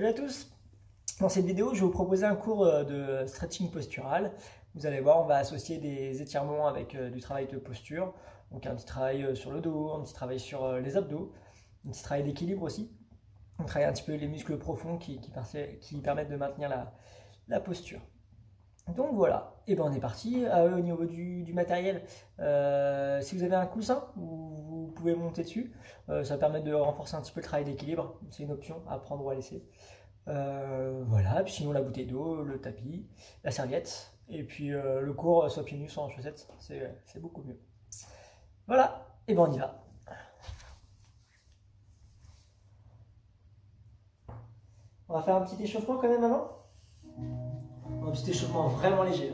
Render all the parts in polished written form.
Salut à tous! Dans cette vidéo, je vais vous proposer un cours de stretching postural. Vous allez voir, on va associer des étirements avec du travail de posture. Donc un petit travail sur le dos, un petit travail sur les abdos, un petit travail d'équilibre aussi. On travaille un petit peu les muscles profonds qui permettent de maintenir la posture. Donc voilà, et ben on est parti. Au niveau du matériel, si vous avez un coussin, vous pouvez monter dessus. Ça permet de renforcer un petit peu le travail d'équilibre. C'est une option à prendre ou à laisser. Voilà, puis sinon la bouteille d'eau, le tapis, la serviette, et puis le cours soit pieds nus, soit en chaussettes, c'est beaucoup mieux. Voilà, et ben on y va. On va faire un petit échauffement quand même avant. Un petit échauffement vraiment léger.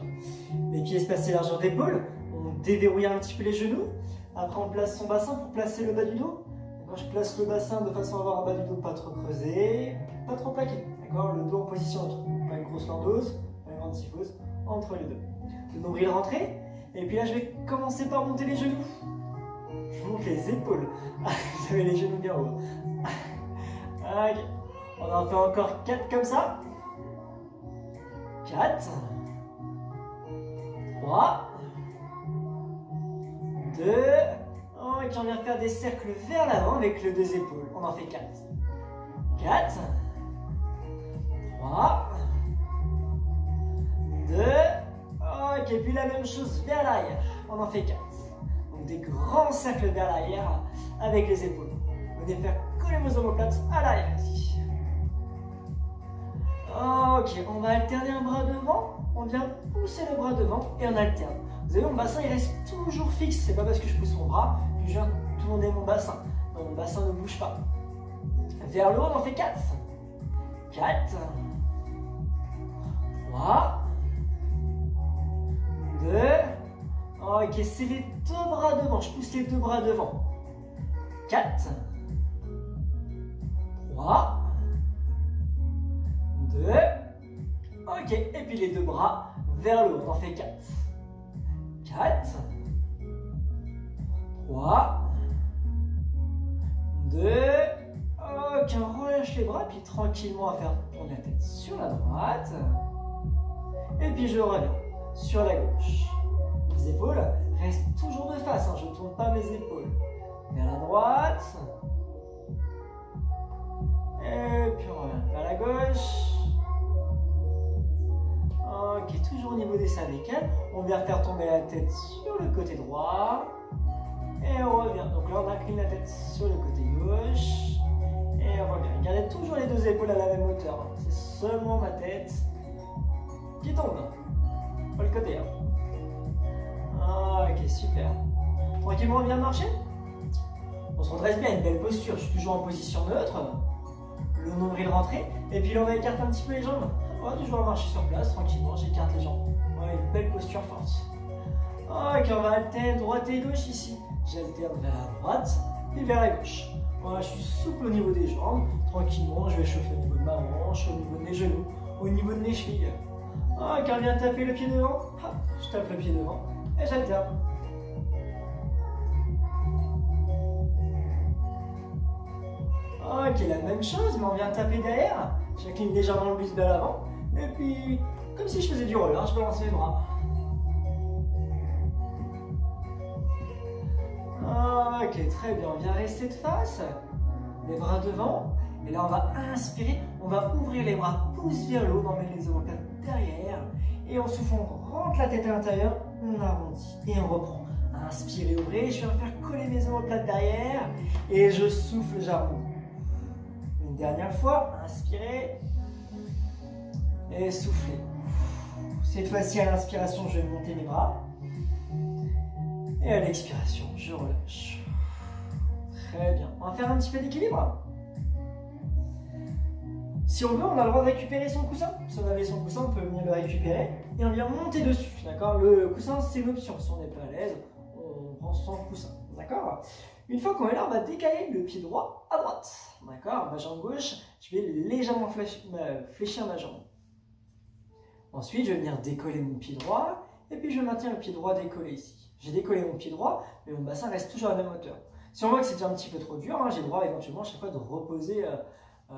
Les pieds espacés largeur d'épaule, on déverrouille un petit peu les genoux. Après on place son bassin pour placer le bas du dos. Quand je place le bassin de façon à avoir un bas du dos pas trop creusé, pas trop plaqué. D'accord, le dos en position neutre. Pas une grosse lordose, pas une grande syphose, entre les deux. Le nombril rentré. Et puis là je vais commencer par monter les genoux. Je monte les épaules. Vous avez les genoux bien hauts. Ok. On en fait encore 4 comme ça. 4, 3, 2, et puis on vient faire des cercles vers l'avant avec les deux épaules. On en fait 4. 4, 3, 2, ok, et puis la même chose vers l'arrière. On en fait 4. Donc des grands cercles vers l'arrière avec les épaules. Venez faire coller vos omoplates à l'arrière ici. Ok, on va alterner un bras devant, on vient pousser le bras devant et on alterne. Vous voyez, mon bassin il reste toujours fixe, c'est pas parce que je pousse mon bras que je viens tourner mon bassin. Non, mon bassin ne bouge pas. Vers le haut, on en fait 4. 4, 3, 2, ok, c'est les deux bras devant, je pousse les deux bras devant. 4, 3, 2, ok, et puis les deux bras vers le haut, on en fait 4. 4, 3, 2, ok, on relâche les bras, puis tranquillement on va faire tourner la tête sur la droite, et puis je reviens sur la gauche. Les épaules restent toujours de face, hein, je ne tourne pas mes épaules. Vers la droite, et puis on revient vers la gauche. Ok, toujours au niveau des cervicales. On vient faire tomber la tête sur le côté droit. Et on revient. Donc là, on incline la tête sur le côté gauche. Et on revient. Gardez toujours les deux épaules à la même hauteur. C'est seulement ma tête qui tombe. Pas le côté. Ok, super. Tranquillement, on vient marcher. On se redresse bien, une belle posture. Je suis toujours en position neutre. Le nombril rentré. Et puis là, on va écarter un petit peu les jambes. On va toujours marcher sur place, tranquillement, j'écarte les jambes. Ouais, une belle posture forte. Ok, on va alterner droite et gauche ici. J'alterne vers la droite et vers la gauche. Voilà, je suis souple au niveau des jambes. Tranquillement, je vais chauffer au niveau de ma hanche, au niveau de mes genoux, au niveau de mes chevilles. Ok, on vient taper le pied devant. Hop, je tape le pied devant et j'alterne. Ok, la même chose, mais on vient taper derrière. J'incline légèrement le buste vers l'avant. Et puis, comme si je faisais du roller, je balance mes bras. Ok, très bien. On vient rester de face. Les bras devant. Et là, on va inspirer. On va ouvrir les bras, pouce vers le haut. On emmène les omoplates derrière. Et on souffle, on rentre la tête à l'intérieur. On arrondit. Et on reprend. Inspirez, ouvrez. Je viens faire coller mes omoplates derrière. Et je souffle, j'arrondis. Une dernière fois. Inspirez. Et soufflez. Cette fois-ci, à l'inspiration, je vais monter mes bras. Et à l'expiration, je relâche. Très bien. On va faire un petit peu d'équilibre. Si on veut, on a le droit de récupérer son coussin. Si on avait son coussin, on peut venir le récupérer. Et on vient monter dessus. D'accord? Le coussin, c'est une option. Si on n'est pas à l'aise, on prend son coussin. D'accord? Une fois qu'on est là, on va décaler le pied droit à droite. D'accord? Ma jambe gauche, je vais légèrement fléchir ma jambe. Ensuite, je vais venir décoller mon pied droit, et puis je maintiens le pied droit décollé ici. J'ai décollé mon pied droit, mais mon bassin reste toujours à la même hauteur. Si on voit que c'est déjà un petit peu trop dur, hein, j'ai le droit éventuellement à chaque fois de reposer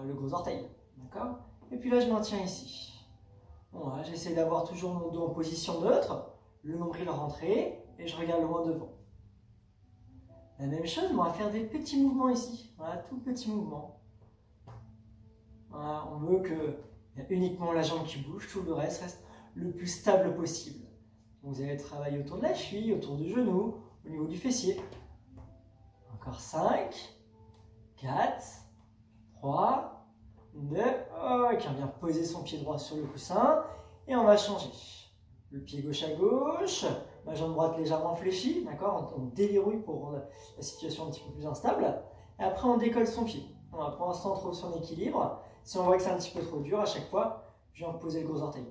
le gros orteil. D'accord? Et puis là, je maintiens ici. Voilà, j'essaie d'avoir toujours mon dos en position neutre, le nombril rentré, et je regarde loin devant. La même chose, on va faire des petits mouvements ici. Voilà, tout petits mouvements. Voilà, on veut qu'il y ait uniquement la jambe qui bouge, tout le reste reste le plus stable possible. Vous allez travailler autour de la cheville, autour du genou, au niveau du fessier. Encore 5, 4, 3, 2, ok, on vient poser son pied droit sur le coussin et on va changer. Le pied gauche à gauche, ma jambe droite légèrement fléchie, d'accord, on déverrouille pour rendre la situation un petit peu plus instable. Et après on décolle son pied. On va pour l'instant trouver son équilibre. Si on voit que c'est un petit peu trop dur, à chaque fois, je viens poser le gros orteil.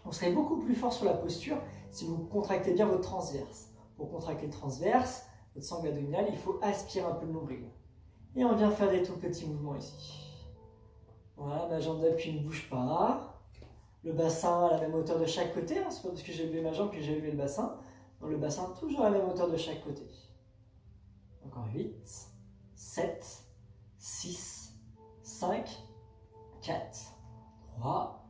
On serait beaucoup plus fort sur la posture si vous contractez bien votre transverse. Pour contracter le transverse, votre sangle abdominale, il faut aspirer un peu le nombril. Et on vient faire des tout petits mouvements ici. Voilà, ma jambe d'appui ne bouge pas. Le bassin à la même hauteur de chaque côté. Hein. C'est pas parce que j'ai levé ma jambe que j'ai levé le bassin. Donc le bassin toujours à la même hauteur de chaque côté. Encore 8, 7, 6, 5, 4, 3,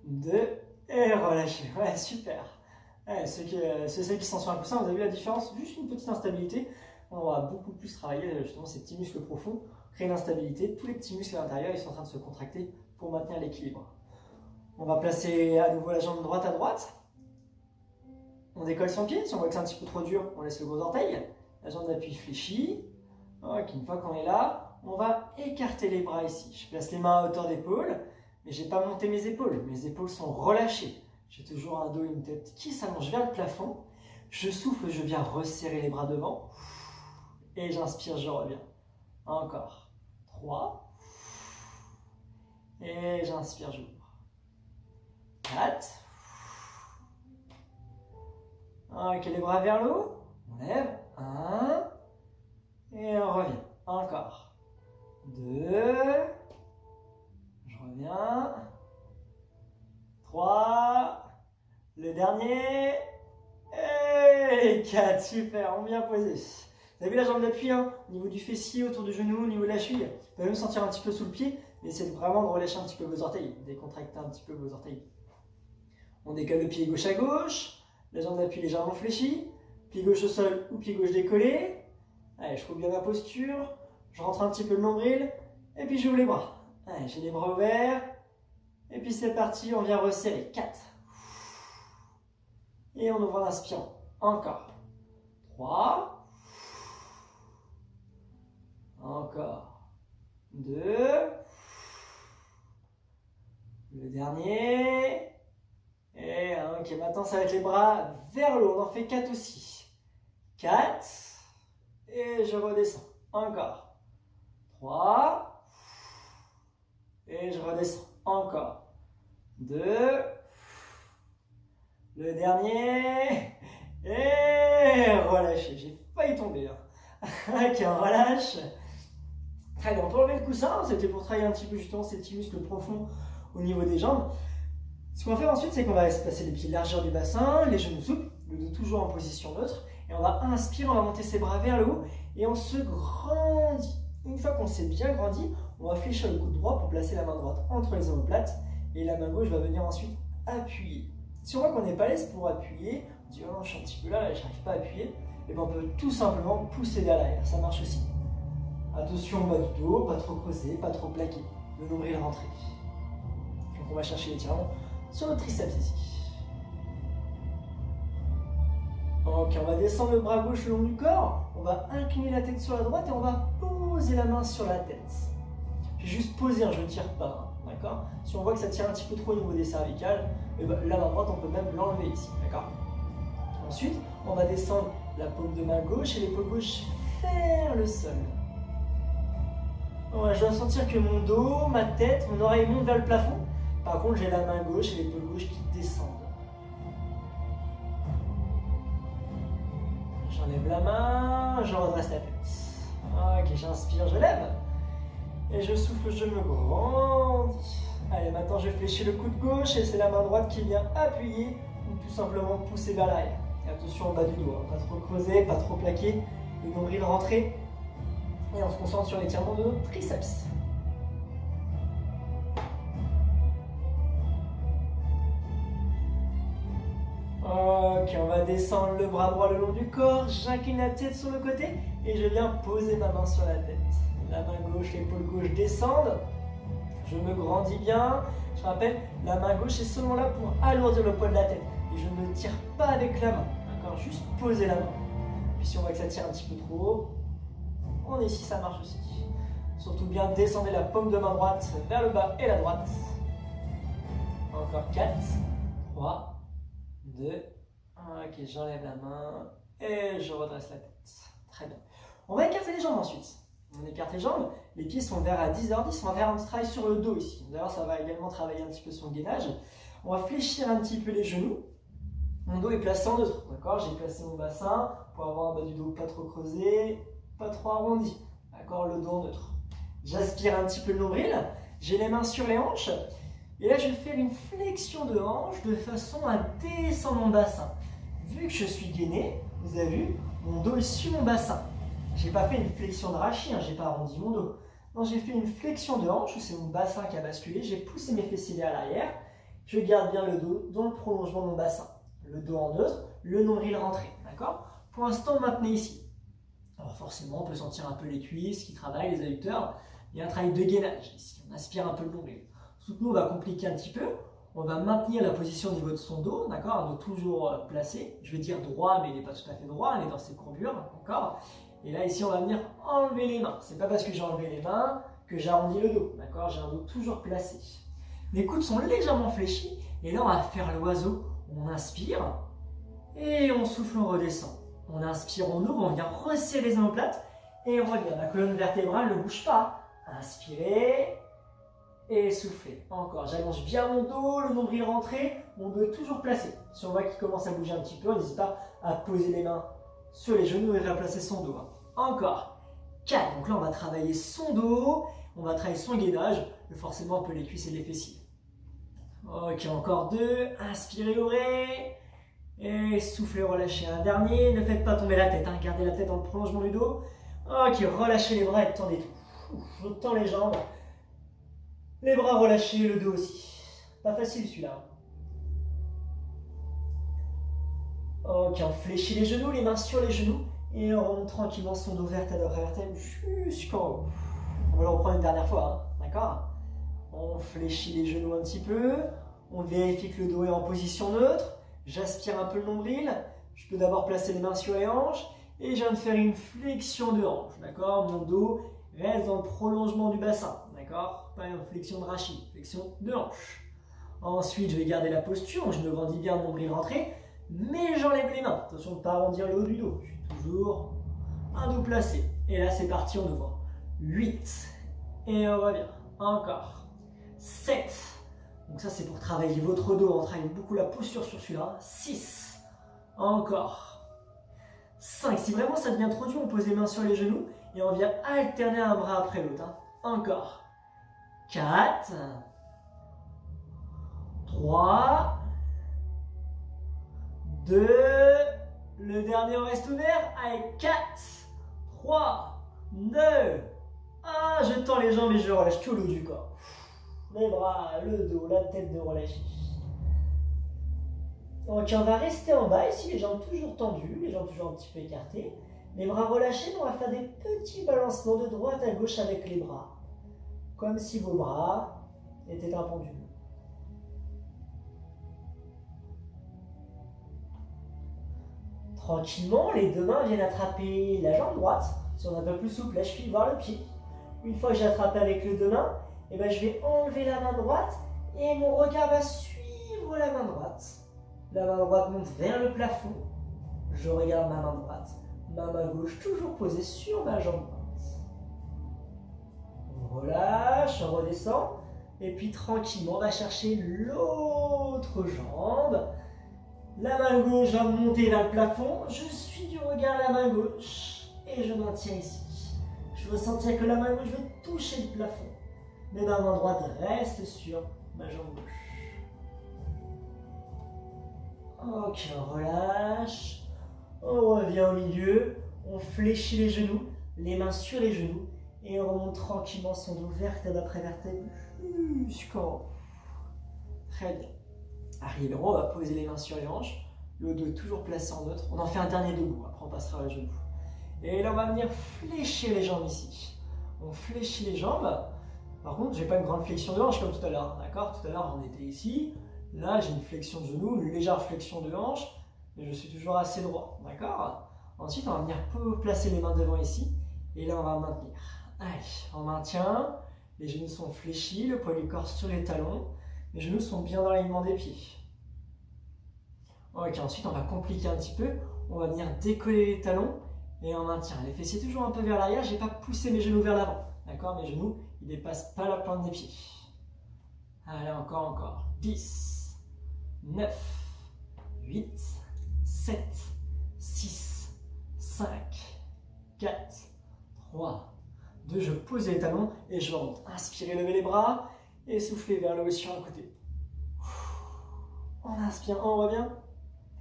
2, et relâchez. Ouais, super. Ouais, ceux qui sont sur un coussin, vous avez vu la différence? Juste une petite instabilité. On va beaucoup plus travailler justement ces petits muscles profonds, créer une instabilité. Tous les petits muscles à l'intérieur, ils sont en train de se contracter pour maintenir l'équilibre. On va placer à nouveau la jambe droite à droite. On décolle son pied. Si on voit que c'est un petit peu trop dur, on laisse le gros orteil. La jambe d'appui fléchie. Ok, une fois qu'on est là, on va écarter les bras ici. Je place les mains à hauteur d'épaule, mais je n'ai pas monté mes épaules. Mes épaules sont relâchées. J'ai toujours un dos et une tête qui s'allongent vers le plafond. Je souffle, je viens resserrer les bras devant. Et j'inspire, je reviens. Encore. 3. Et j'inspire, j'ouvre. 4. Ok, les bras vers le haut. On lève. 1. Et on revient. Encore. 2. Je reviens. 3. Le dernier. Et 4. Super, on vient poser. Vous avez vu la jambe d'appui, hein, au niveau du fessier, autour du genou, au niveau de la cheville. Vous pouvez même sentir un petit peu sous le pied, mais essayez vraiment de relâcher un petit peu vos orteils, décontracter un petit peu vos orteils. On décolle le pied gauche à gauche, la jambe d'appui légèrement fléchie, pied gauche au sol ou pied gauche décollé. Allez, je trouve bien ma posture, je rentre un petit peu le nombril, et puis j'ouvre les bras. Allez, j'ai les bras ouverts, et puis c'est parti, on vient resserrer. 4. Et on ouvre en inspirant. Encore. 3. Encore. 2. Le dernier. Et ok, maintenant ça va être les bras vers le haut. On en fait 4 aussi. 4. Et je redescends. Encore. 3. Et je redescends. Encore. 2. Le dernier. Et relâchez. J'ai failli tomber. Ok, on relâche. Très bien, on peut enlever le coussin, c'était pour travailler un petit peu justement ces petits muscles profonds au niveau des jambes. Ce qu'on va faire ensuite, c'est qu'on va se passer les pieds largeur du bassin, les genoux souples, le dos toujours en position neutre, et on va inspirer, on va monter ses bras vers le haut, et on se grandit. Une fois qu'on s'est bien grandi, on va fléchir le coude droit pour placer la main droite entre les omoplates, et la main gauche va venir ensuite appuyer. Si on voit qu'on n'est pas à l'aise pour appuyer, on dit oh non, je suis un petit peu là, j'arrive pas à appuyer, et bien on peut tout simplement pousser vers l'arrière, ça marche aussi. Attention au bas du dos, pas trop creusé, pas trop plaqué. Le nombril rentré. Donc on va chercher l'étirement sur notre triceps ici. Ok, on va descendre le bras gauche le long du corps. On va incliner la tête sur la droite et on va poser la main sur la tête. Je vais juste poser, je ne tire pas. Hein, d'accord? Si on voit que ça tire un petit peu trop au niveau des cervicales, et ben, la main droite, on peut même l'enlever ici. D'accord? Ensuite, on va descendre la paume de main gauche et l'épaule gauche vers le sol. Ouais, je dois sentir que mon dos, ma tête, mon oreille montent vers le plafond. Par contre, j'ai la main gauche et l'épaule gauche qui descendent. J'enlève la main, je redresse la tête. Ok, j'inspire, je lève. Et je souffle, je me grandis. Allez, maintenant je fléchis le coude gauche et c'est la main droite qui vient appuyer ou tout simplement pousser vers l'arrière. Et attention au bas du dos, hein. Pas trop creusé, pas trop plaqué. Le nombril rentré. Et on se concentre sur l'étirement de nos triceps. Ok, on va descendre le bras droit le long du corps, j'incline la tête sur le côté et je viens poser ma main sur la tête. La main gauche, l'épaule gauche descendent. Je me grandis bien. Je rappelle, la main gauche est seulement là pour alourdir le poids de la tête. Et je ne tire pas avec la main. D'accord? Juste poser la main. Puis si on voit que ça tire un petit peu trop haut, on est ici, ça marche aussi. Surtout bien descendez la paume de main droite vers le bas et la droite. Encore 4, 3, 2, ok, j'enlève la main et je redresse la tête. Très bien. On va écarter les jambes ensuite. On écarte les jambes, les pieds sont ouverts à 10h10, on va faire un petit travail sur le dos ici. D'ailleurs, ça va également travailler un petit peu son gainage. On va fléchir un petit peu les genoux. Mon dos est placé en neutre, d'accord? J'ai placé mon bassin pour avoir un bas du dos pas trop creusé, pas trop arrondi. D'accord? Le dos en neutre. J'aspire un petit peu le nombril, j'ai les mains sur les hanches. Et là, je vais faire une flexion de hanche de façon à descendre mon bassin. Vu que je suis gainé, vous avez vu, mon dos est sur mon bassin. Je n'ai pas fait une flexion de rachis, je n'ai pas arrondi mon dos. Non, j'ai fait une flexion de hanche où c'est mon bassin qui a basculé. J'ai poussé mes fessiers vers l'arrière. Je garde bien le dos dans le prolongement de mon bassin. Le dos en neutre, le nombril rentré. D'accord? Pour l'instant, maintenez ici. Alors forcément, on peut sentir un peu les cuisses qui travaillent, les adducteurs. Il y a un travail de gainage ici. On aspire un peu le nombril. Soutenons, on va compliquer un petit peu. On va maintenir la position au niveau de son dos, d'accord? Un dos toujours placé. Je vais dire droit, mais il n'est pas tout à fait droit. Il est dans ses courbures, d'accord? Et là, ici, on va venir enlever les mains. C'est pas parce que j'ai enlevé les mains que j'arrondis le dos, d'accord? J'ai un dos toujours placé. Les coudes sont légèrement fléchis. Et là, on va faire l'oiseau. On inspire et on souffle, on redescend. On inspire, on ouvre, on vient resserrer les omoplates et on revient. La colonne vertébrale ne bouge pas. Inspirez et soufflez. Encore, j'allonge bien mon dos, le nombril rentré, mon dos est toujours placé. Si on voit qu'il commence à bouger un petit peu, on n'hésite pas à poser les mains sur les genoux et replacer son dos. Encore 4. Donc là, on va travailler son dos, on va travailler son gainage, et forcément un peu les cuisses et les fessiers. Ok, encore 2. Inspirez, ouvrez. Et soufflez, relâchez. Un dernier, ne faites pas tomber la tête. Gardez la tête dans le prolongement du dos. Ok, relâchez les bras et tendez tout. Je tends les jambes. Les bras relâchés, le dos aussi. Pas facile celui-là. Ok, on fléchit les genoux, les mains sur les genoux. Et on remonte tranquillement son dos vertèbre jusqu'en haut. On va le reprendre une dernière fois, d'accord? On fléchit les genoux un petit peu. On vérifie que le dos est en position neutre. J'aspire un peu le nombril. Je peux d'abord placer les mains sur les hanches. Et je viens de faire une flexion de hanche, d'accord? Mon dos reste dans le prolongement du bassin, d'accord? Pas une flexion de rachis, flexion de hanche. Ensuite, je vais garder la posture. Je me grandis bien, le nombril rentré. Mais j'enlève les mains. Attention de ne pas arrondir le haut du dos. Je suis toujours un dos placé. Et là, c'est parti, on ouvre. 8. Et on revient. Encore. 7. Donc ça, c'est pour travailler votre dos. On travaille beaucoup la posture sur celui-là. 6. Encore. 5. Si vraiment ça devient trop dur, on pose les mains sur les genoux et on vient alterner un bras après l'autre. Encore. 4. 3. 2. Le dernier, on reste ouvert. Allez, 4. 3. 2. 1. Je tends les jambes et je relâche tout le haut du corps. Les bras, le dos, la tête de relâcher. Donc on va rester en bas ici, les jambes toujours tendues, les jambes toujours un petit peu écartées. Les bras relâchés, on va faire des petits balancements de droite à gauche avec les bras. Comme si vos bras étaient un pendule. Tranquillement, les deux mains viennent attraper la jambe droite. Si on est un peu plus souple, la cheville, voir le pied. Une fois que j'ai attrapé avec les deux mains, et ben je vais enlever la main droite et mon regard va suivre la main droite. La main droite monte vers le plafond. Je regarde ma main droite. Ma main gauche toujours posée sur ma jambe droite. On relâche, on redescend. Et puis tranquillement, on va chercher l'autre jambe. La main gauche va monter vers le plafond. Je suis du regard la main gauche. Et je maintiens ici. Je veux sentir que la main gauche veut toucher le plafond. Mais ma main droite reste sur ma jambe gauche. Ok, on relâche. On revient au milieu. On fléchit les genoux, les mains sur les genoux. Et on remonte tranquillement son dos vertèbre après vertèbre jusqu'en haut. Très bien. Arrivé, on va poser les mains sur les hanches. Le dos est toujours placé en neutre. On en fait un dernier debout, après on passera à la genou. Et là, on va venir fléchir les jambes ici. On fléchit les jambes. Par contre, je n'ai pas une grande flexion de hanche comme tout à l'heure. D'accord? Tout à l'heure, on était ici. Là, j'ai une flexion de genou, une légère flexion de hanche. Mais je suis toujours assez droit. D'accord? Ensuite, on va venir placer les mains devant ici. Et là, on va maintenir. Allez, on maintient. Les genoux sont fléchis, le poids du corps sur les talons. Les genoux sont bien dans l'alignement des pieds. Ok, ensuite, on va compliquer un petit peu. On va venir décoller les talons. Et on maintient les fessiers toujours un peu vers l'arrière. Je n'ai pas poussé mes genoux vers l'avant. D'accord? Mes genoux, ils ne dépassent pas la pointe des pieds. Allez, encore. 10, 9, 8, 7, 6, 5, 4, 3, 2. Je pose les talons et je remonte. Inspirez, levez les bras et soufflez vers le haut sur un côté. On inspire, on revient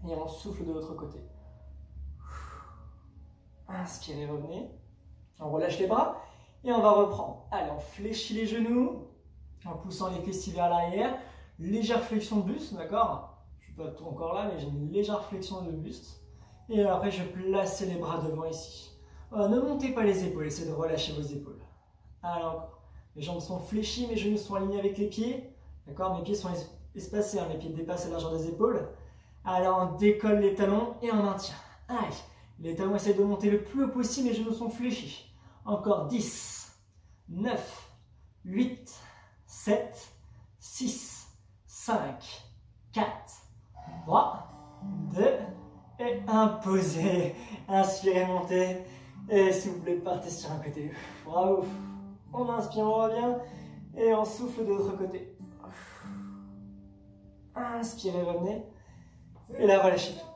et on souffle de l'autre côté. Inspirez, revenez. On relâche les bras et on va reprendre. Allez, on fléchit les genoux en poussant les fessiers vers l'arrière. Légère flexion de buste, d'accord? Je ne suis pas tout encore là, mais j'ai une légère flexion de buste. Et après, je place les bras devant ici. Ne montez pas les épaules, essayez de relâcher vos épaules. Allez, encore. Mes jambes sont fléchies, mes genoux sont alignés avec les pieds. D'accord? Mes pieds sont espacés, hein, mes pieds dépassent la largeur des épaules. Allez, on décolle les talons et on maintient. Allez. Les talons essaient de monter le plus haut possible, les genoux sont fléchis. Encore 10, 9, 8, 7, 6, 5, 4, 3, 2 et 1. Posez. Inspirez, montez et soufflez, partez sur un côté. Bravo. On inspire, on revient et on souffle de l'autre côté. Inspirez, revenez et là relâchez tout.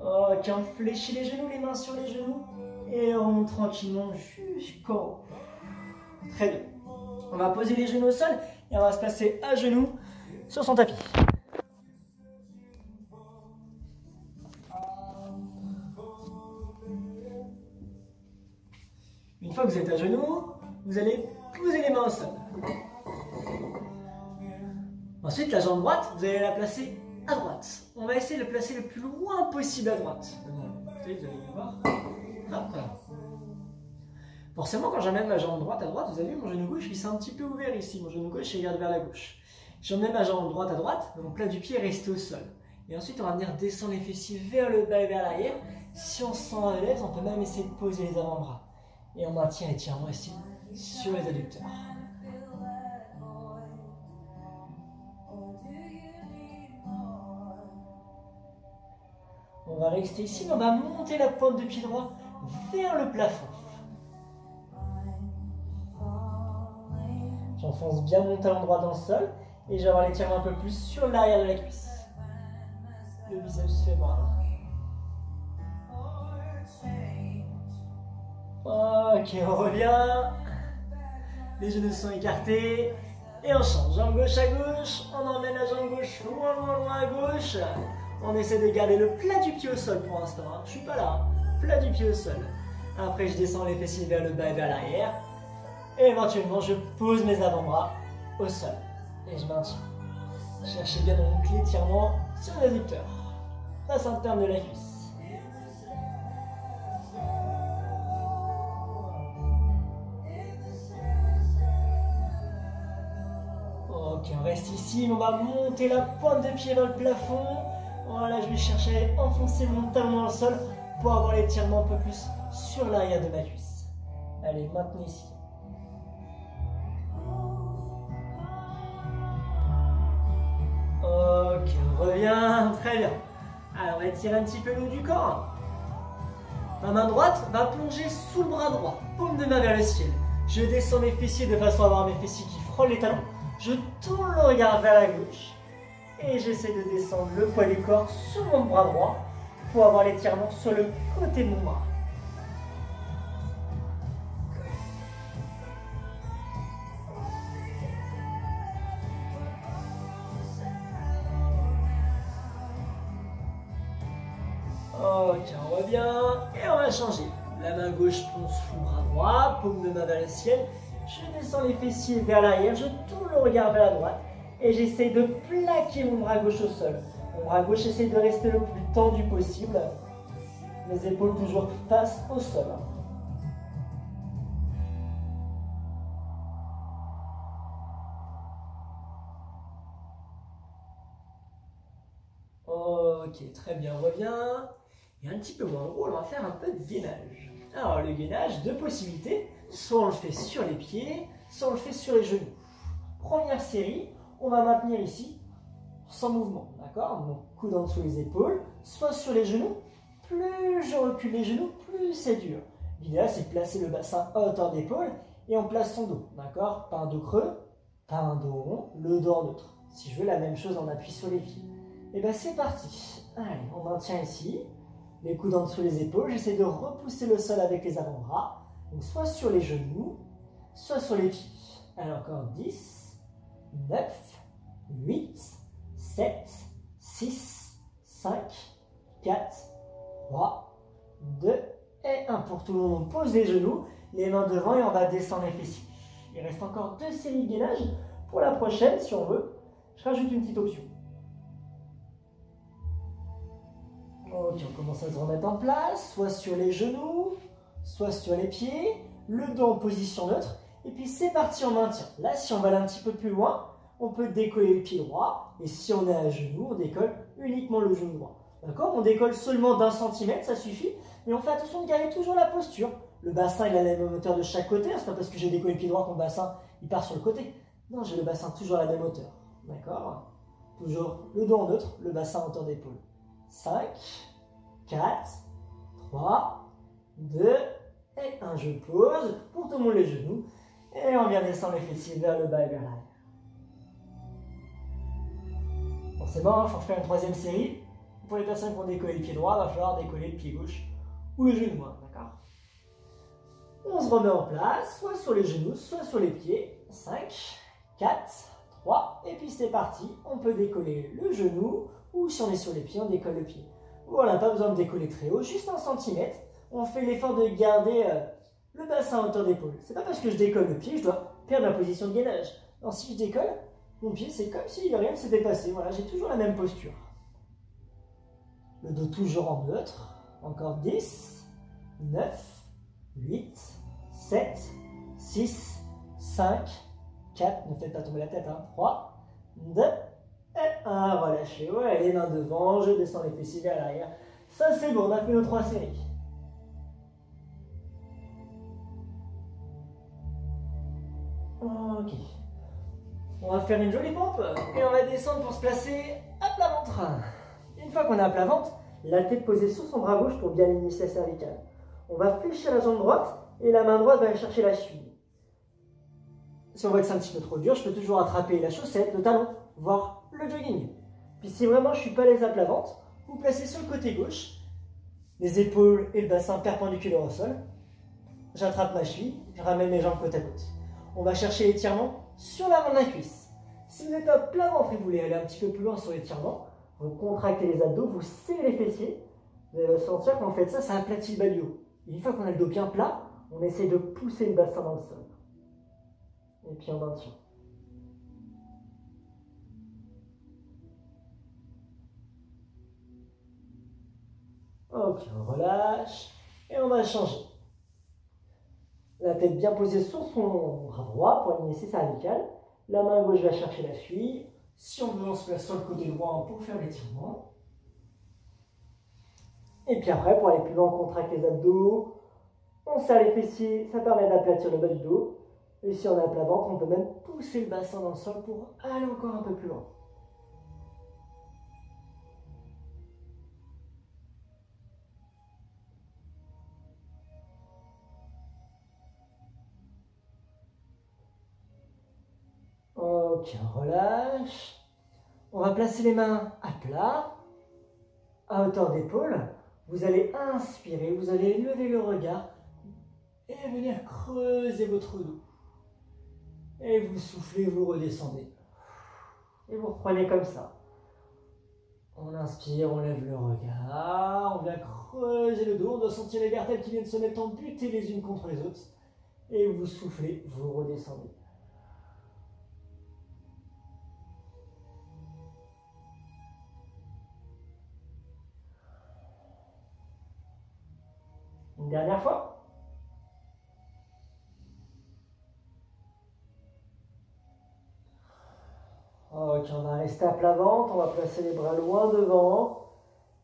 Ok, on fléchit les genoux, les mains sur les genoux. Et on monte tranquillement jusqu'en haut. Très bien. On va poser les genoux au sol et on va se placer à genoux sur son tapis. Une fois que vous êtes à genoux, vous allez poser les mains au sol. Ensuite, la jambe droite, vous allez la placer à droite. On va essayer de le placer le plus loin possible à droite. Vous allez voir. Hop. Forcément, quand j'amène ma jambe droite à droite, vous avez vu, mon genou gauche, il s'est un petit peu ouvert ici. Mon genou gauche, il regarde vers la gauche. J'emmène ma jambe droite à droite, mon plat du pied est resté au sol. Et ensuite, on va venir descendre les fessiers vers le bas et vers l'arrière. Si on se sent à l'aise, on peut même essayer de poser les avant-bras. Et on maintient l'étirement ici sur les adducteurs. On va rester ici, mais on va monter la pointe de pied droit vers le plafond. J'enfonce bien mon talon droit dans le sol et je vais avoir l'étirement un peu plus sur l'arrière de la cuisse. Le biceps fémoral. Ok, on revient. Les genoux sont écartés. Et on change. Jambe gauche à gauche. On emmène la jambe gauche loin, loin, loin à gauche. On essaie de garder le plat du pied au sol pour l'instant. Hein. Je suis pas là. Plat du pied au sol. Après, je descends les fessiers vers le bas et vers l'arrière. Et éventuellement, je pose mes avant-bras au sol. Et je maintiens. Cherchez bien donc l'étirement sur l'adducteur. Face interne de la cuisse. Ok, on reste ici. On va monter la pointe de pied vers le plafond. Voilà, je vais chercher à enfoncer mon talon dans le sol pour avoir l'étirement un peu plus sur l'arrière de ma cuisse. Allez, maintenez ici. Ok, on revient. Très bien. Alors, on va étirer un petit peu le haut du corps. Ma main droite va plonger sous le bras droit. Paume de main vers le ciel. Je descends mes fessiers de façon à avoir mes fessiers qui frôlent les talons. Je tourne le regard vers la gauche. Et j'essaie de descendre le poids du corps sur mon bras droit pour avoir l'étirement sur le côté de mon bras. Ok, on revient et on va changer. La main gauche plonge sous le bras droit, paume de main vers le ciel. Je descends les fessiers vers l'arrière, je tourne le regard vers la droite Et j'essaie de plaquer mon bras gauche au sol. Mon bras gauche essaie de rester le plus tendu possible. Les épaules toujours face au sol. Ok, très bien, on revient. Et un petit peu moins drôle, on va faire un peu de gainage. Alors le gainage, deux possibilités. Soit on le fait sur les pieds, soit on le fait sur les genoux. Première série, on va maintenir ici, sans mouvement, d'accord? Donc coude en dessous les épaules, soit sur les genoux. Plus je recule les genoux, plus c'est dur. L'idéal, c'est de placer le bassin à hauteur d'épaule et on place son dos, d'accord? Pas un dos creux, pas un dos rond, le dos en neutre. Si je veux la même chose, on appuie sur les pieds. Et bien c'est parti. Allez, on maintient ici, les coudes en dessous les épaules. J'essaie de repousser le sol avec les avant-bras. Donc soit sur les genoux, soit sur les pieds. Allez, encore 10, 9, 8, 7, 6, 5, 4, 3, 2 et 1. Pour tout le monde, on pose les genoux, les mains devant et on va descendre les fessiers. Il reste encore 2 séries de gainage. Pour la prochaine, si on veut, je rajoute une petite option. Ok, on commence à se remettre en place, soit sur les genoux, soit sur les pieds, le dos en position neutre, et puis c'est parti, on maintient. Là, si on va aller un petit peu plus loin, on peut décoller le pied droit, et si on est à genoux, on décolle uniquement le genou droit. D'accord? On décolle seulement d'1 centimètre, ça suffit, mais on fait attention de garder toujours la posture. Le bassin, il a la même hauteur de chaque côté, c'est pas parce que j'ai décollé le pied droit que mon bassin, il part sur le côté. Non, j'ai le bassin toujours à la même hauteur. D'accord? Toujours le dos en neutre, le bassin en hauteur d'épaule. 5, 4, 3, 2 et 1. Je pose pour tout le monde les genoux et on vient descendre les fessiers vers le bas et vers l'arrière. Forcément, il faut faire une troisième série. Pour les personnes qui ont décollé le pied droit, il va falloir décoller le pied gauche ou le genou droit. D'accord? On se remet en place, soit sur les genoux, soit sur les pieds. 5, 4, 3 et puis c'est parti. On peut décoller le genou ou si on est sur les pieds, on décolle le pied. Voilà, pas besoin de décoller très haut, juste 1 centimètre. On fait l'effort de garder le bassin à hauteur d'épaule. C'est pas parce que je décolle le pied, je dois perdre ma position de gainage. Non, si je décolle, mon pied, c'est comme si rien ne s'était passé. Voilà, j'ai toujours la même posture. Le dos toujours en neutre. Encore 10, 9, 8, 7, 6, 5, 4. Ne faites pas tomber la tête, hein. 3, 2, et 1. Relâchez. Ouais, les mains devant. Je descends les fessiers vers l'arrière. Ça, c'est bon. On a fait nos 3 séries. Ok. On va faire une jolie pompe et on va descendre pour se placer à plat ventre. Une fois qu'on est à plat ventre, la tête posée sur son bras gauche pour bien aligner sa cervicale. On va fléchir la jambe droite et la main droite va aller chercher la cheville. Si on voit que c'est un petit peu trop dur, je peux toujours attraper la chaussette, le talon, voire le jogging. Puis si vraiment je ne suis pas à l'aise à plat ventre, vous placez sur le côté gauche, les épaules et le bassin perpendiculaires au sol. J'attrape ma cheville, je ramène mes jambes côte à côte. On va chercher l'étirement sur l'avant de la cuisse. Si vous êtes à plat ventre et vous voulez aller un petit peu plus loin sur l'étirement, vous contractez les abdos, vous serrez les fessiers. Vous allez sentir qu'en fait ça aplatit le bas du dos. Et une fois qu'on a le dos bien plat, on essaie de pousser le bassin dans le sol. Et puis on maintient. Ok, on relâche et on va changer. La tête bien posée sur son bras droit pour aligner ses cervicales. La main gauche va chercher la cheville. Si on veut, on se place sur le côté droit pour faire l'étirement. Et puis après, pour aller plus loin, on contracte les abdos. On serre les fessiers, ça permet d'aplatir le bas du dos. Et si on est à plat ventre, on peut même pousser le bassin dans le sol pour aller encore un peu plus loin. Ok, on relâche. On va placer les mains à plat, à hauteur d'épaule. Vous allez inspirer, vous allez lever le regard et venir creuser votre dos. Et vous soufflez, vous redescendez. Et vous reprenez comme ça. On inspire, on lève le regard, on vient creuser le dos, on doit sentir les vertèbres qui viennent se mettre en butée les unes contre les autres. Et vous soufflez, vous redescendez. Dernière fois. Ok, on va rester à plat ventre, on va placer les bras loin devant,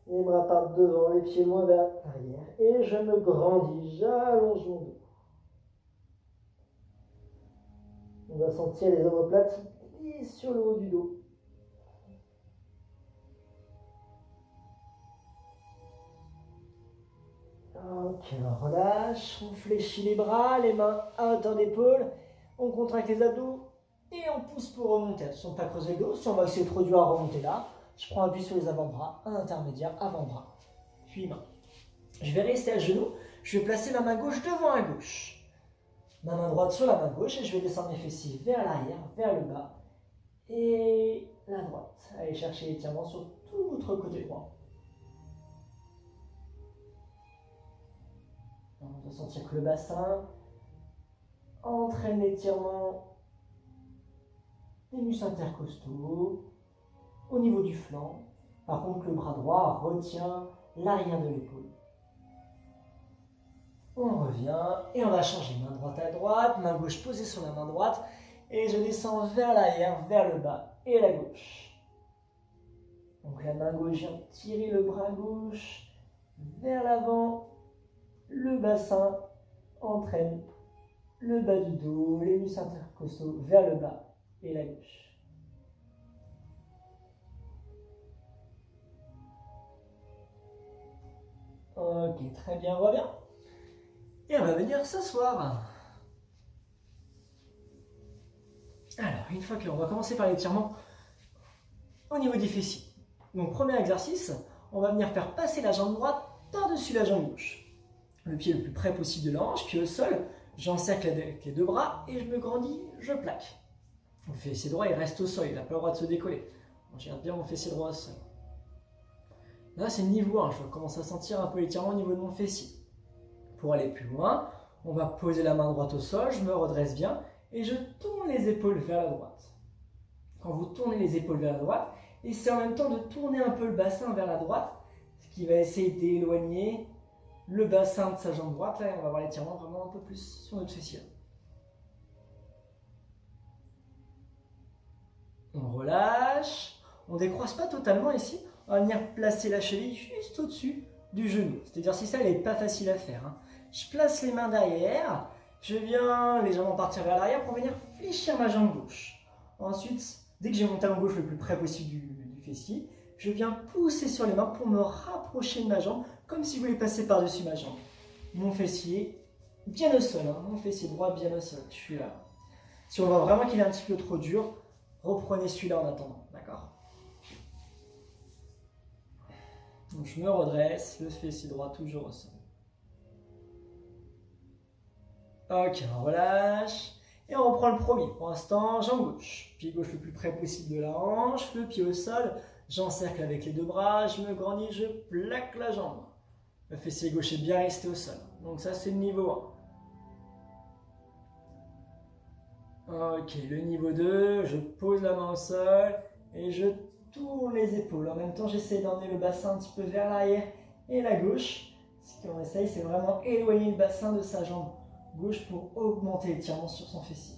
les bras partent devant, les pieds loin vers l'arrière, et je me grandis, j'allonge mon dos. On va sentir les omoplates glissent sur le haut du dos. Ok, on relâche, on fléchit les bras, les mains à hauteur d'épaule, on contracte les abdos et on pousse pour remonter. Attention de ne pas creuser le dos, si on va essayer trop dur à remonter là, je prends appui sur les avant-bras, un intermédiaire, avant-bras, puis main. Je vais rester à genoux, je vais placer ma main gauche devant la gauche, ma main droite sur la main gauche et je vais descendre mes fessiers vers l'arrière, vers le bas et la droite. Allez chercher l'étirement sur tout votre côté droit. On doit sentir que le bassin entraîne l'étirement des muscles intercostaux au niveau du flanc. Par contre, le bras droit retient l'arrière de l'épaule. On revient et on va changer main droite à droite, main gauche posée sur la main droite et je descends vers l'arrière, vers le bas et la gauche. Donc la main gauche vient tirer le bras gauche vers l'avant. Le bassin entraîne le bas du dos, les muscles intercostaux vers le bas et la gauche. Ok, très bien, on revient. Et on va venir s'asseoir. Alors, une fois qu'on va commencer par l'étirement au niveau des fessiers. Donc, premier exercice, on va venir faire passer la jambe droite par-dessus la jambe gauche. Le pied le plus près possible de la hanche, puis au sol, j'encercle avec les deux bras et je me grandis, je plaque. Mon fessier droit, il reste au sol, il n'a pas le droit de se décoller. Je garde bien mon fessier droit au sol. Là, c'est le niveau 1, je commence à sentir un peu l'étirement au niveau de mon fessier. Pour aller plus loin, on va poser la main droite au sol, je me redresse bien et je tourne les épaules vers la droite. Quand vous tournez les épaules vers la droite, essayez en même temps de tourner un peu le bassin vers la droite, ce qui va essayer d'éloigner le bassin de sa jambe droite. Là, on va avoir l'étirement vraiment un peu plus sur notre fessier. On relâche, on ne décroise pas totalement ici. On va venir placer la cheville juste au-dessus du genou. Cet exercice-là, il n'est pas facile à faire. Je place les mains derrière, je viens légèrement partir vers l'arrière pour venir fléchir ma jambe gauche. Ensuite, dès que j'ai mon talon gauche le plus près possible du fessier, je viens pousser sur les mains pour me rapprocher de ma jambe, comme si je voulais passer par-dessus ma jambe. Mon fessier bien au sol, mon fessier droit bien au sol. Je suis là. Si on voit vraiment qu'il est un petit peu trop dur, reprenez celui-là en attendant, d'accord? Donc je me redresse, le fessier droit toujours au sol. Ok, on relâche. Et on reprend le premier. Pour l'instant, jambe gauche. Pied gauche le plus près possible de la hanche, le pied au sol. J'encercle avec les deux bras, je me grandis, je plaque la jambe. Le fessier gauche est bien resté au sol. Donc ça, c'est le niveau 1. Ok, le niveau 2, je pose la main au sol et je tourne les épaules. En même temps, j'essaie d'emmener le bassin un petit peu vers l'arrière et la gauche. Ce qu'on essaye, c'est vraiment éloigner le bassin de sa jambe gauche pour augmenter l'étirement sur son fessier.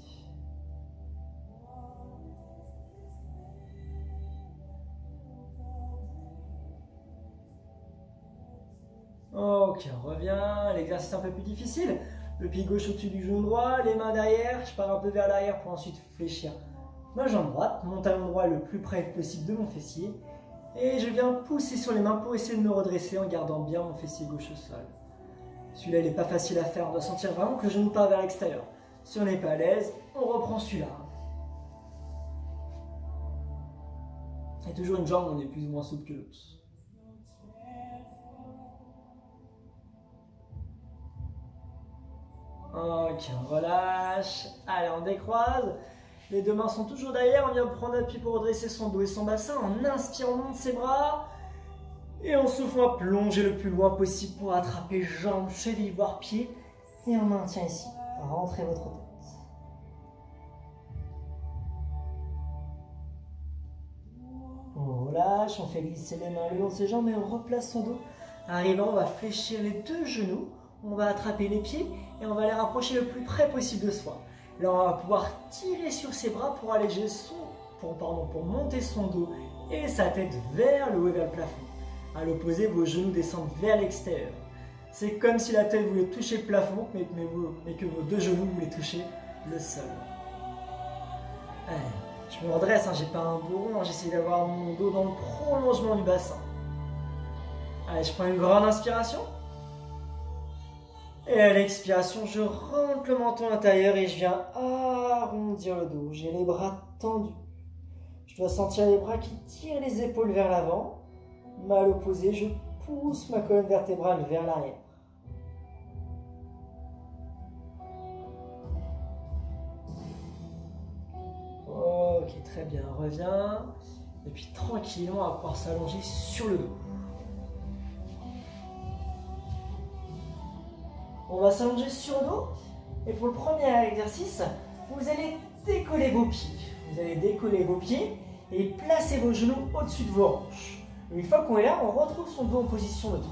Ok, on revient. L'exercice un peu plus difficile. Le pied gauche au-dessus du genou droit, les mains derrière. Je pars un peu vers l'arrière pour ensuite fléchir ma jambe droite. Mon talon droit le plus près possible de mon fessier. Et je viens pousser sur les mains pour essayer de me redresser en gardant bien mon fessier gauche au sol. Celui-là, il n'est pas facile à faire. On doit sentir vraiment que le genou part vers l'extérieur. Si on n'est pas à l'aise, on reprend celui-là. Et toujours une jambe, on est plus ou moins souple que l'autre. Ok, on relâche. Allez, on décroise. Les deux mains sont toujours derrière. On vient prendre appui pour redresser son dos et son bassin. On inspire, on monte ses bras. Et on souffle, on va plonger le plus loin possible pour attraper jambes, chevilles, voire pieds. Et on maintient ici. Rentrez votre tête. On relâche, on fait glisser les mains le long de ses jambes et on replace son dos. Arrivant, on va fléchir les deux genoux. on va attraper les pieds et on va les rapprocher le plus près possible de soi. Là, on va pouvoir tirer sur ses bras pour alléger pour monter son dos et sa tête vers le haut et vers le plafond. À l'opposé, vos genoux descendent vers l'extérieur. C'est comme si la tête voulait toucher le plafond, mais que vos deux genoux voulaient toucher le sol. Allez, je me redresse, j'ai pas un dos rond, j'essaie d'avoir mon dos dans le prolongement du bassin. Allez, je prends une grande inspiration. Et à l'expiration, je rentre le menton à l'intérieur et je viens arrondir le dos. J'ai les bras tendus. Je dois sentir les bras qui tirent les épaules vers l'avant. Mais à l'opposé, je pousse ma colonne vertébrale vers l'arrière. Ok, très bien, reviens. Et puis tranquillement, on va pouvoir s'allonger sur le dos. On va s'allonger sur le dos. Et pour le premier exercice, vous allez décoller vos pieds. Vous allez décoller vos pieds et placer vos genoux au-dessus de vos hanches. Une fois qu'on est là, on retrouve son dos en position neutre.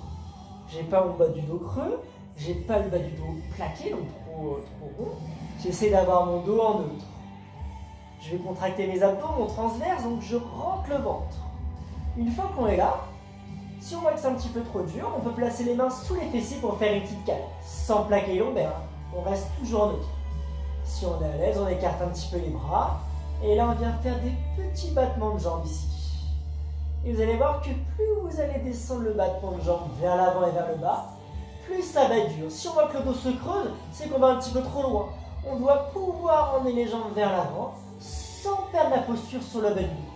J'ai pas mon bas du dos creux, j'ai pas le bas du dos plaqué, donc trop rond. J'essaie d'avoir mon dos en neutre. Je vais contracter mes abdos, mon transverse, donc je rentre le ventre. Une fois qu'on est là, si on voit que c'est un petit peu trop dur, on peut placer les mains sous les fessiers pour faire une petite cale, sans plaquer les lombaires. On reste toujours neutre. Si on est à l'aise, on écarte un petit peu les bras. Et là, on vient faire des petits battements de jambes ici. Et vous allez voir que plus vous allez descendre le battement de jambes vers l'avant et vers le bas, plus ça va être dur. Si on voit que le dos se creuse, c'est qu'on va un petit peu trop loin. On doit pouvoir emmener les jambes vers l'avant sans perdre la posture sur le bas du dos.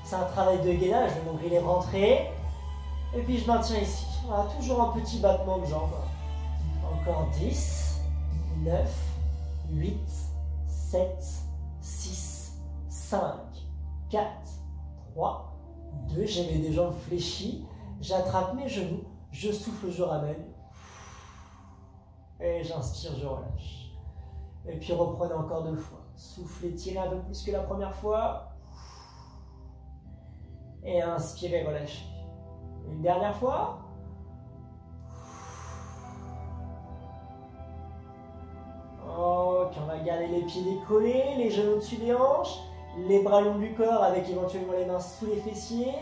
C'est un travail de gainage, le nombril est rentré. Et puis je maintiens ici. Voilà, toujours un petit battement de jambes. Encore 10, 9, 8, 7, 6, 5, 4, 3, 2, j'ai mes deux jambes fléchies, j'attrape mes genoux, je souffle, je ramène, et j'inspire, je relâche. Et puis reprenez encore 2 fois. Soufflez, tirez un peu plus que la première fois, et inspirez, relâchez. Une dernière fois. Ok, on va garder les pieds décollés, les genoux au-dessus des hanches, les bras longs du corps avec éventuellement les mains sous les fessiers,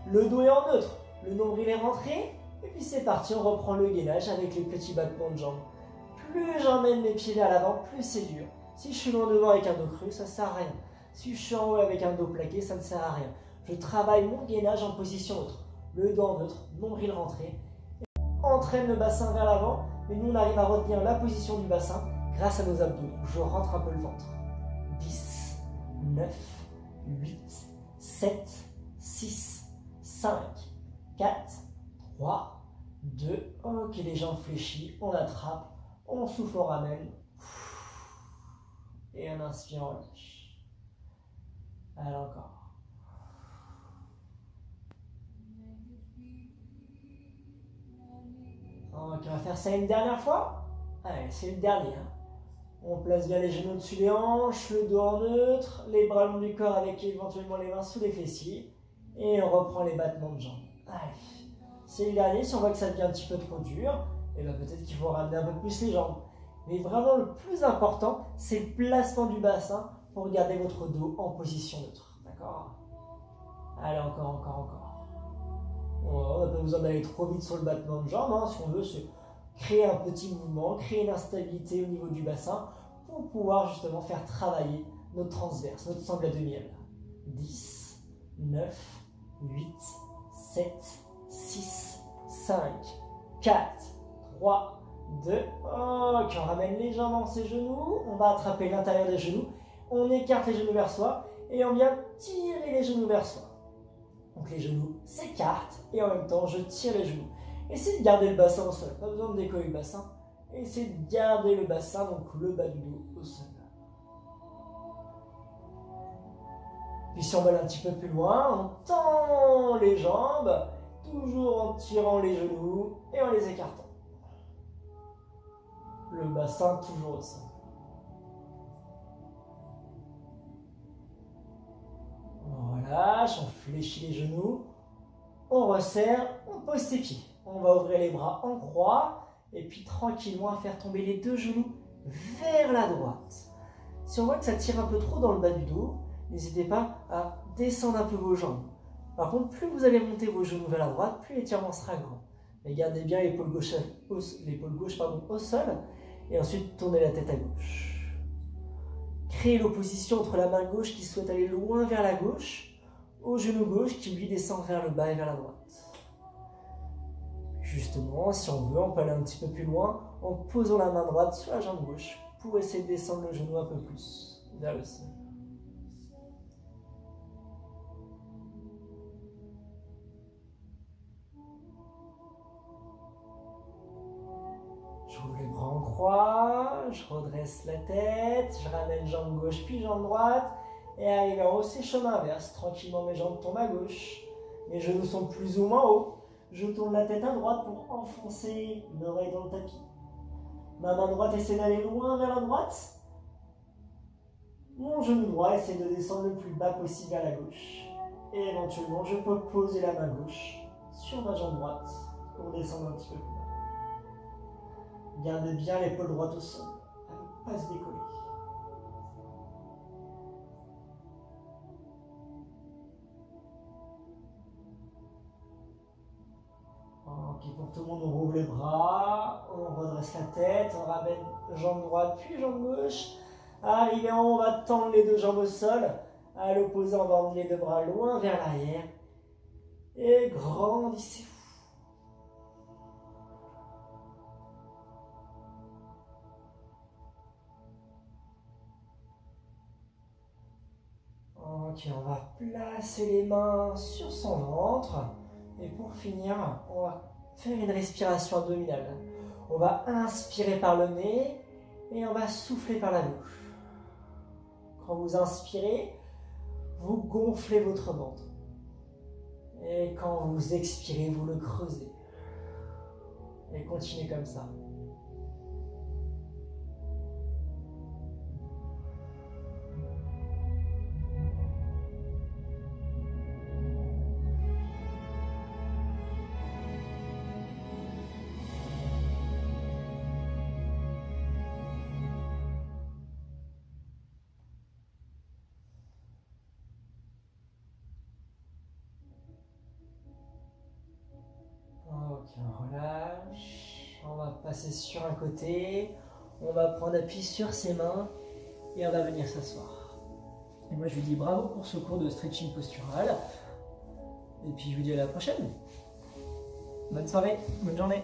le dos est en neutre, le nombril est rentré, et puis c'est parti, on reprend le gainage avec les petits battements de jambes. Plus j'emmène mes pieds vers l'avant, plus c'est dur. Si je suis loin devant avec un dos creux, ça ne sert à rien. Si je suis en haut avec un dos plaqué, ça ne sert à rien. Je travaille mon gainage en position neutre. Le dos en neutre, nombril rentré. Entraîne le bassin vers l'avant, mais nous on arrive à retenir la position du bassin grâce à nos abdos. Je rentre un peu le ventre. 10, 9, 8, 7, 6, 5, 4, 3, 2. Ok, les jambes fléchies, on attrape, on souffle, on ramène. Et on inspire, on lâche. Allez, encore. Ok, on va faire ça une dernière fois. Allez, c'est le dernier. On place bien les genoux au-dessus des hanches, le dos en neutre, les bras longs du corps avec éventuellement les mains sous les fessiers. Et on reprend les battements de jambes. Allez, c'est le dernier. Si on voit que ça devient un petit peu trop dur, et bien peut-être qu'il faut ramener un peu plus les jambes. Mais vraiment, le plus important, c'est le placement du bassin pour garder votre dos en position neutre. D'accord? Allez, encore. On n'a pas besoin d'aller trop vite sur le battement de jambes. Si on veut, c'est créer un petit mouvement, créer une instabilité au niveau du bassin pour pouvoir justement faire travailler notre transverse, notre sangle à demi-aile. 10, 9, 8, 7, 6, 5, 4, 3, 2. Ok, on ramène les jambes dans ses genoux. On va attraper l'intérieur des genoux. On écarte les genoux vers soi et on vient tirer les genoux vers soi. Donc les genoux s'écartent et en même temps je tire les genoux. Essayez de garder le bassin au sol, pas besoin de décoller le bassin. Essayez de garder le bassin, donc le bas du dos au sol. Puis si on va aller un petit peu plus loin, on tend les jambes, toujours en tirant les genoux et en les écartant. Le bassin toujours au sol. On relâche, on fléchit les genoux, on resserre, on pose ses pieds. On va ouvrir les bras en croix Et puis tranquillement à faire tomber les deux genoux vers la droite. Si on voit que ça tire un peu trop dans le bas du dos, n'hésitez pas à descendre un peu vos jambes. Par contre, plus vous allez monter vos genoux vers la droite, plus l'étirement sera grand. Mais gardez bien l'épaule gauche, au sol et ensuite tournez la tête à gauche. Créez l'opposition entre la main gauche qui souhaite aller loin vers la gauche au genou gauche qui lui descend vers le bas et vers la droite. Justement, si on veut, on peut aller un petit peu plus loin en posant la main droite sur la jambe gauche pour essayer de descendre le genou un peu plus vers le sol. J'ouvre les bras en croix, je redresse la tête, je ramène jambe gauche puis jambe droite et arrive en haut, c'est chemin inverse. Tranquillement, mes jambes tombent à gauche, mes genoux sont plus ou moins hauts. Je tourne la tête à droite pour enfoncer l'oreille dans le tapis. Ma main droite essaie d'aller loin vers la droite. Mon genou droit essaie de descendre le plus bas possible vers la gauche. Et éventuellement, je peux poser la main gauche sur ma jambe droite pour descendre un petit peu plus bas. Gardez bien l'épaule droite au sol, à ne pas se décoller. Ok, pour tout le monde, on rouvre les bras, on redresse la tête, on ramène jambe droite puis jambe gauche. Arrivé en haut, on va tendre les deux jambes au sol. À l'opposé, on va emmener les deux bras loin vers l'arrière. Et grandissez-vous. Ok, on va placer les mains sur son ventre. Et pour finir, on va faire une respiration abdominale. On va inspirer par le nez et on va souffler par la bouche. Quand vous inspirez, vous gonflez votre ventre. Et quand vous expirez, vous le creusez. Et continuez comme ça. Ok, on relâche. On va passer sur un côté. On va prendre appui sur ses mains et on va venir s'asseoir. Et moi, je vous dis bravo pour ce cours de stretching postural. Et puis, je vous dis à la prochaine. Bonne soirée, bonne journée.